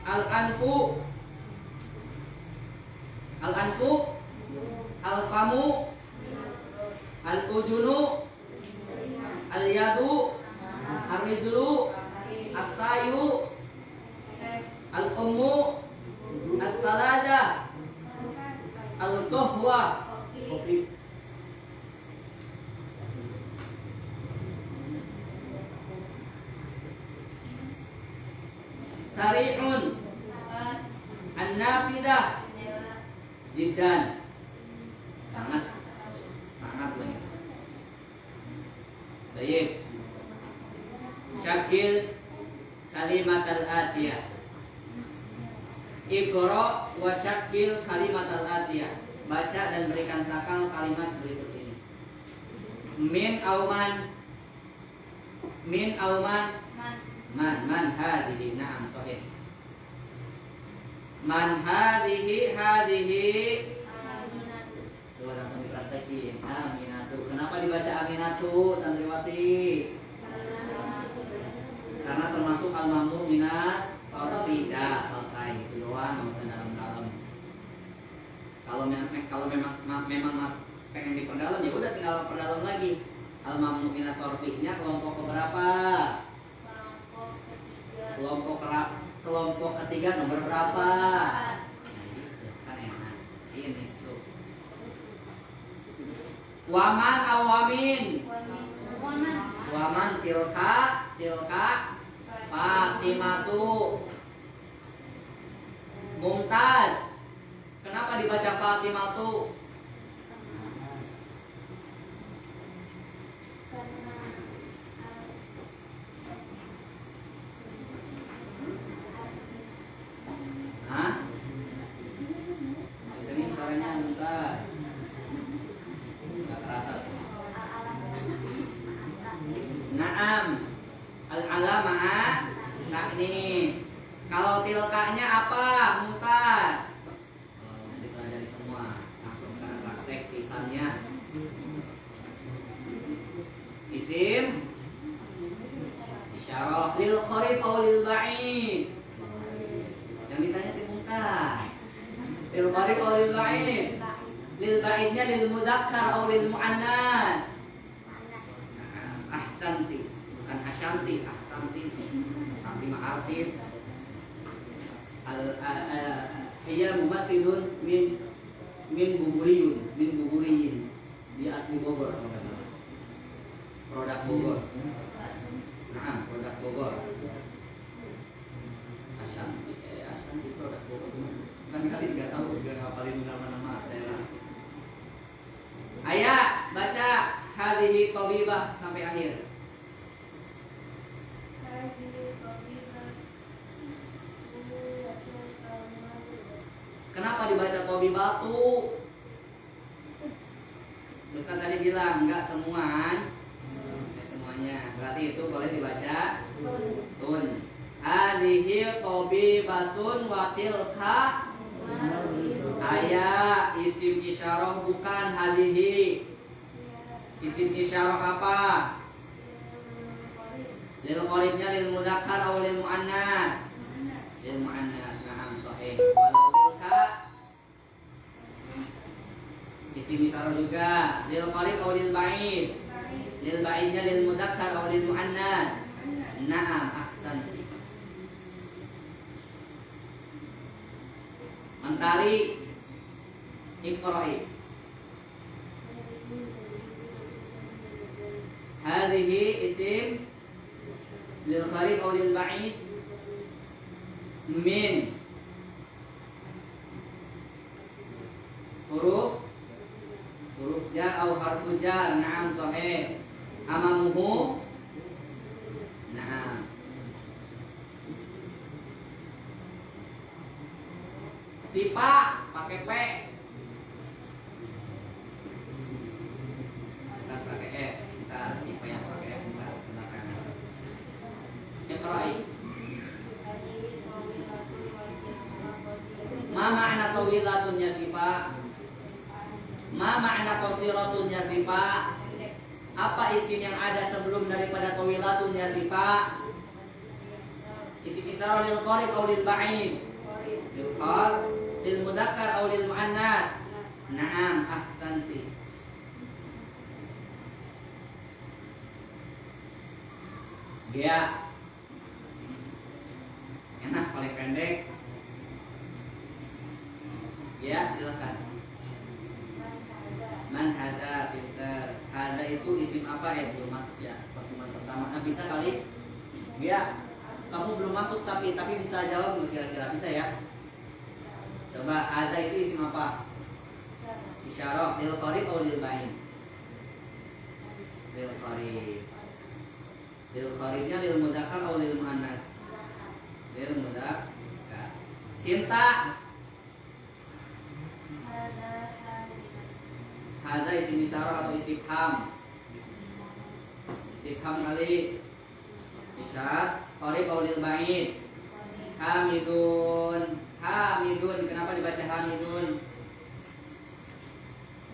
Al-anfu, al-famu. Al-ujunu, al-yadu, ar-rijlu, as-sayu, al-ummu, al-taladah, al-tuhwa. Sari'un, an-nafidah, jiddan, sangat banyak. Baik. Syakil kalimat al-atiyah. Iqra wa syakil kalimat al-atiyah. Baca dan berikan sakal kalimat berikut ini. Min auman. Man hadihi. Naam, sahih. Man hadihi. Tuh langsung dipraktekin. Aminatu. Kenapa dibaca aminatu, santriwati? Karena termasuk al-mamnu minas sorfi. Selesai itu doang, nggak usah dalam-dalam. Kalau memang mas pengen diperdalam, ya udah tinggal perdalam lagi. Al-mamnu minas sorfinya kelompok keberapa? Kelompok ketiga nomor berapa? Nah, gitu kan enak. Ini tuh. Waman awamin. Waman tilka Fatimatu. Mumtaz. Kenapa dibaca Fatimatu? Hah? Ini suaranya Mumtaz. Nggak terasa tuh. Naam. Al-alamah taknis. Kalau tilkanya apa? Mumtaz. Dipelajari semua. Langsung sekarang praktek lisannya. Isim isyarah lil qarib atau lil ba'id. Yang ditanya si Mumtaz. Lil qarib atau lil ba'id. Lil ba'idnya lil mudzakkar atau lil muannats. Ahsanti, bukan asyanti, ahsanti. Ahsanti mah artis. Hiya mumathilun min buburiyin. Dia asli Bogor. Produk Bogor. Nah, produk Bogor. nanti produk Bogor. Kan kalian nggak tahu juga ngapalin nama-nama daerah. Ayah baca hadhihi tabibah sampai akhir. Kenapa dibaca tabibatu? Ustaz tadi bilang nggak semua, nggak semuanya. Berarti itu boleh dibaca tun. Hadhihi tabibatun wa tilka ayat isim isyarah bukan hadhihi. Isim isyarah apa? Lil qaribnya lil mudzakkar atau lil muannats? Lil muannats. Naam sahih. Walau tilka isim isyarah juga lil qarib atau lil ba'id? Lil ba'idnya lil mudzakkar atau lil muannats? Naam ahsanti. Mentari Iqra'i. Hadhihi isim lil qarib atau lil ba'id min huruf jar atau harfu jar. Naam sahih. Amamuhu. Naam. Sipa pakai P. Kita pakai F. Kita sipa yang pakai F kita gunakan. Iqra'i. Ma ma'na tawilatun ya sipa? Ma ma'na qasiratun ya sipa? Apa isim yang ada sebelum daripada tawilatun ya sipa? Isim isyarah lil qarib atau lil ba'id? Lil qarib, lil mudzakkar atau lil muannats? Naam ahsanti. Dia enak paling pendek. Ya, silakan. Man hada pinter. Hada itu isim apa belum masuk ya pertemuan pertama. Nah, bisa kali? Ya. Kamu belum masuk tapi bisa jawab kira-kira bisa ya? Coba hada itu isim apa? Isyarah lil qarib atau lil ba'id? Lil qarib. Lil qaribnya lil mudzakkar atau lil muannats? Lil mudzakkar. Sinta. Hada isim isyarah atau istifham? Istifham kali. Isyarat qarib atau lil ba'id? Hamidun. Hamidun. Kenapa dibaca hamidun?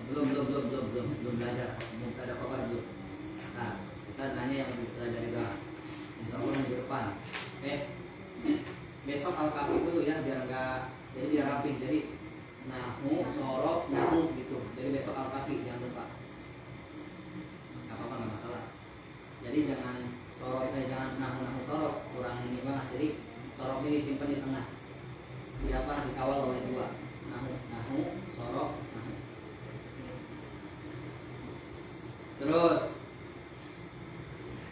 Belum belajar. Belum ada kabar belum. Nah, kita nanya yang belajar juga. Insya Allah minggu depan. Oke. Besok al-kafi dulu ya biar rapi. Jadi nahu, sorof, nahu gitu. Jadi besok al-kafi jangan lupa. Apa-apa nggak masalah. Jadi jangan sorof, jangan nahu sorof, kurang ini banget. Jadi sorof ini simpan di tengah. Dikawal oleh dua. Nahu, sorof, nahu. Terus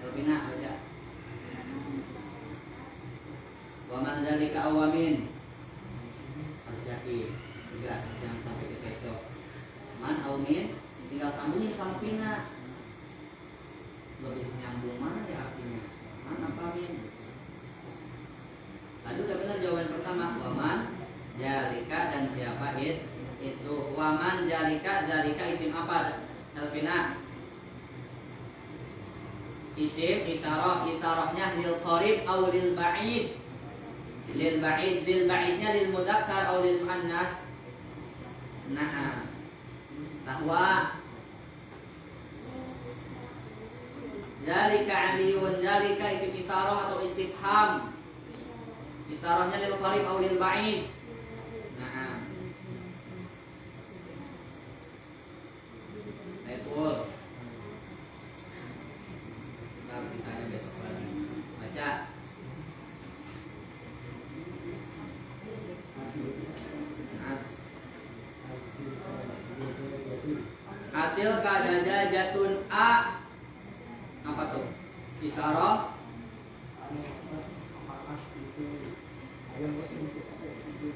Elvina baca. Wa man dzalika awamin. Harus yakin. Tegas, jangan sampai kekecoh. Man awamin tinggal sambungin sama Pina. Lebih nyambung mana ya artinya? Man apa min? Tadi udah benar jawaban pertama. Waman jalika dan siapa itu? Waman jalika isim apa? Elvina. Isim isyarahnya lil qarib atau lil ba'id? Lil ba'idnya lil mudzakkar atau lil muannats? Nah, sahwa. Zalika aliyun, zalika isim isyarah atau istifham? Isyarahnya lil qarib atau lil ba'id? Nah, betul. Ntar sisanya besok lagi. Baca. Atil kadaja jatun a. Apa tuh? Isyarah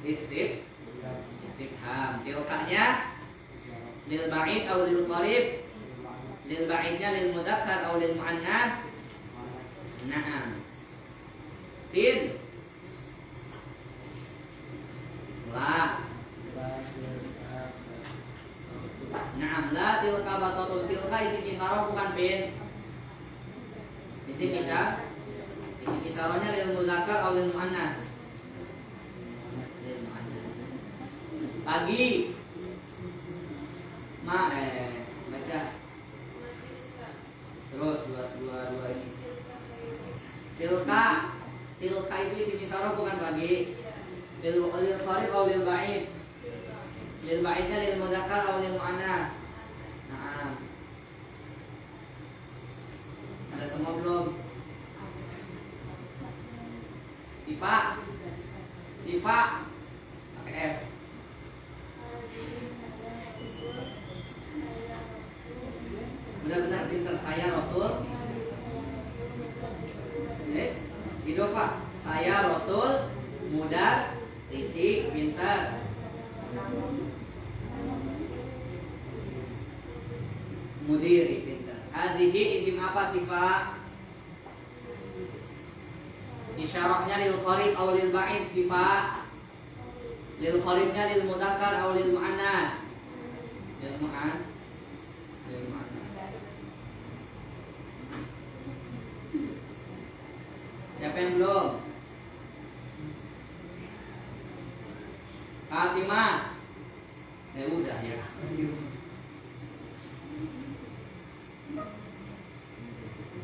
Istifham. Tilkanya lil ba'id atau lil qarib? Lil ba'idnya lil mudzakkar atau lil muannats? Na'am. Tin. La. Na'am, la tilka batatun. Tilka isim isyarah bukan bin. Isim isyarahnya lil mudzakkar atau lil muannats? Lil muannats. Pagi. Baca. Terus dua ini. Tilka itu isim isyarah bukan pagi. Lil qarib atau lil ba'id? Lil ba'idnya lil mudzakkar atau lil muannats? Nah. Ada semua belum? Sifa pakai F. Benar-benar pintar. Saya rotul. Yes. Idofah. Saya rotul. Mudar. Risi. Pintar. Mudiri. Pintar. Hadihi isim apa sifat? Isyarahnya lil qarib atau lil ba'id? Sifat. Lil qaribnya lil mudzakkar atau lil muannats? Lil muannats. Siapa yang belum? Fatimah. Udah ya.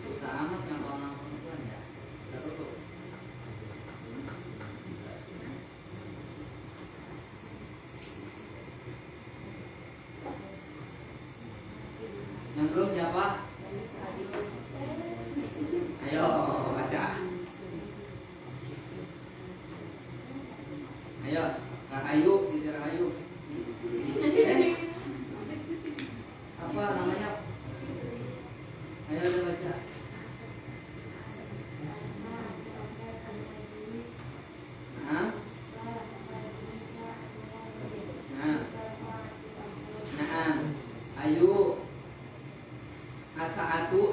Susah amat ngapal nama perempuan ya. Yang belum siapa? Ayo baca. Ayo, Rahayu, Siti Rahayu. Apa namanya? Ayo udah baca. Ayo.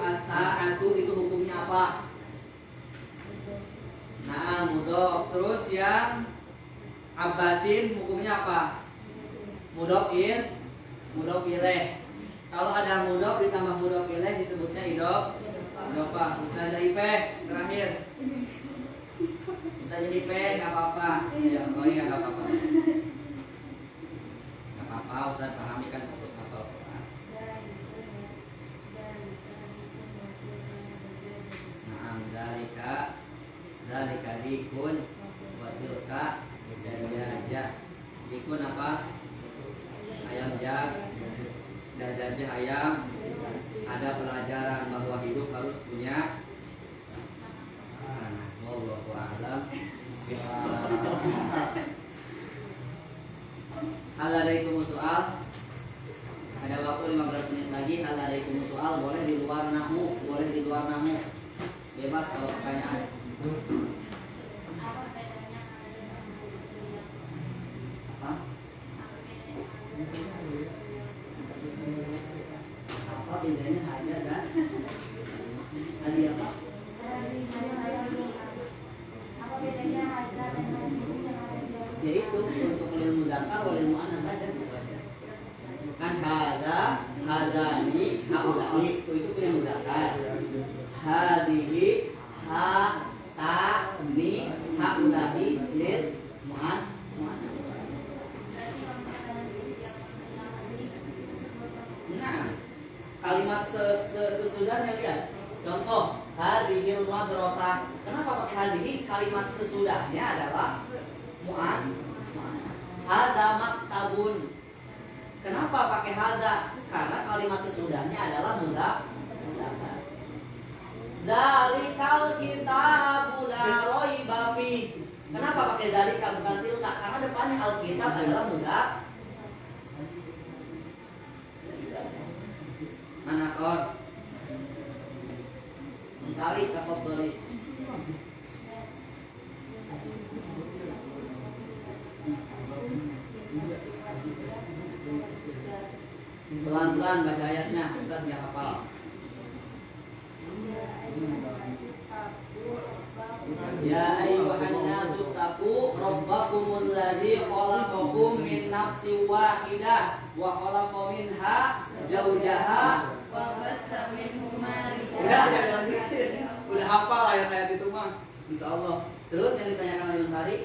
As-sa'atu itu hukumnya apa? Nah, mudhof. Terus yang Abbasin hukumnya apa? Mudhof ilaih. Kalau ada mudhof ditambah mudhof ilaih disebutnya idofah. Ustazah Ipeh terakhir. Ustazah Ipeh enggak apa-apa. Ya, oh iya enggak apa-apa. Enggak apa-apa, Ustaz pahami kan fokus hafal Quran. Nah, dalika dikun wa tilka dajajah. Dikun apa? Ayam jak. Dajajah ayam. Ada pelajaran bahwa hidup harus punya sana. Wallahu a'lam. Hal adaikum soal. Ada waktu 15 menit lagi. Hal adaikum soal. Boleh di luar nahmu. Bebas kalau pertanyaan. Apa bedanya haja dan hadi apa? Apa bedanya haja dan hadi? Yaitu untuk lil mudzakkar wal lil muannats saja gitu aja. Kan hadani, haula'i itu punya mudzakkar. Hadihi, ha, ta, ni, haula'i lil muannats. Kalimat sesudahnya lihat. Contoh, hadhil madrasah. Kenapa pakai hadihi? Kalimat sesudahnya adalah muannats. Hada maktabun. Kenapa pakai hada? Karena kalimat sesudahnya adalah mudzakkar. Dzalikal kitabu la raiba fi. Kenapa pakai dzalika bukan tilka? Karena depannya alkitab adalah mudzakkar. Mana kor? Mentari tafadhali. Pelan-pelan baca ayatnya, Ustaz nggak hafal. Ya ayyuhan nasu taqu rabbakumul ladzi khalaqakum min nafsin wahidah wa khalaqa minha zawjaha wa bassa minhuma udah jangan dikit. Udah hafal ayat-ayat itu mah insyaallah. Terus yang ditanyakan oleh tadi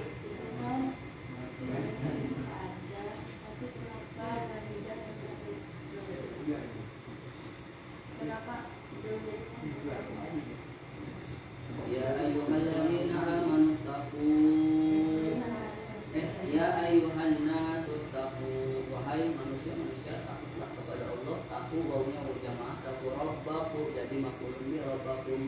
ya ayyuhalladzina amanu taqu ya ayyuhan nasu taqu wahai manusia takutlah kepada Allah. Taqu wawunya wa jamaah, taqu rabbakum jadi maf'ulun bi rabbakum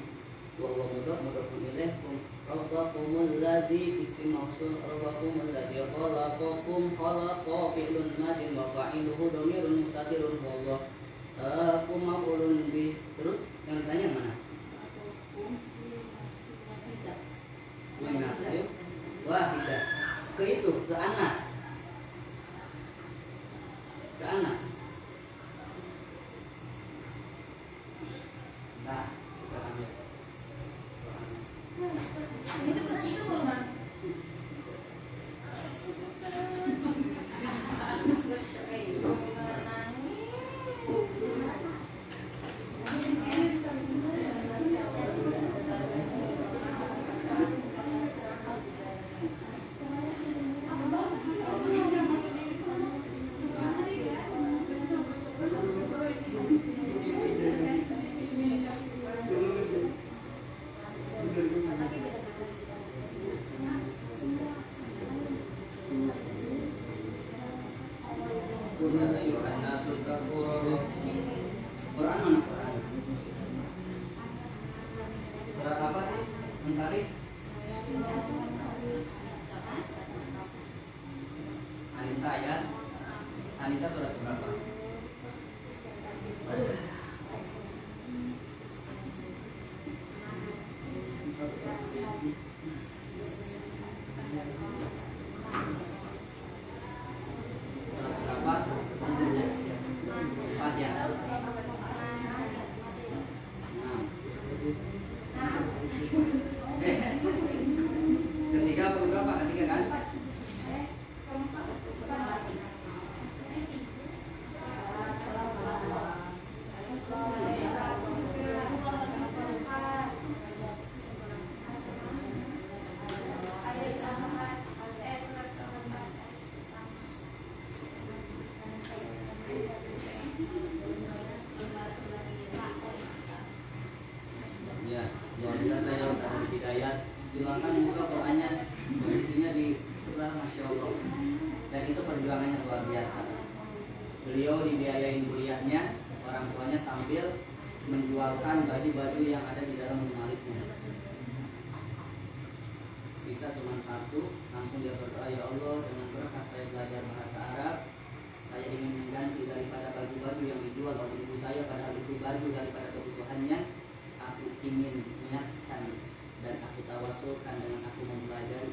wa huwa mudhafun ilaikum rabbakumul ladzi isim mausul rabbakumul ladzi khalaqakum khalaqa fi'lun madin wa fa'iluhu dhamirun mustatirun wallah aku maf'ulun bi. Terus yang ditanya mana? Minafsin wahidah. Ke itu, ke Anas. Ke Anas. Nah, sekarang ya. Itu ke situ Bang. Quran mana Quran? Surat apa sih? Mencari Anisa ya. Anisa surat berapa? Surat berapa? 4 ya. 6. Ketiga apa berapa? Ketiga kan? Ya, luar biasa ya Ustaz Adi Hidayat. Silakan buka Qurannya, posisinya di sebelah, masya Allah. Dan itu perjuangannya luar biasa. Beliau dibiayain kuliahnya, orang tuanya sambil menjualkan baju-baju yang ada di dalam lemarinya. Sisa cuma satu, langsung dia berdoa, ya Allah dengan berkah saya belajar bahasa Arab, saya ingin mengganti daripada baju-baju yang dijual oleh ibu saya, padahal itu baju daripada kebutuhannya. Aku ingin menyatakan dan aku tawasulkan dengan aku mempelajari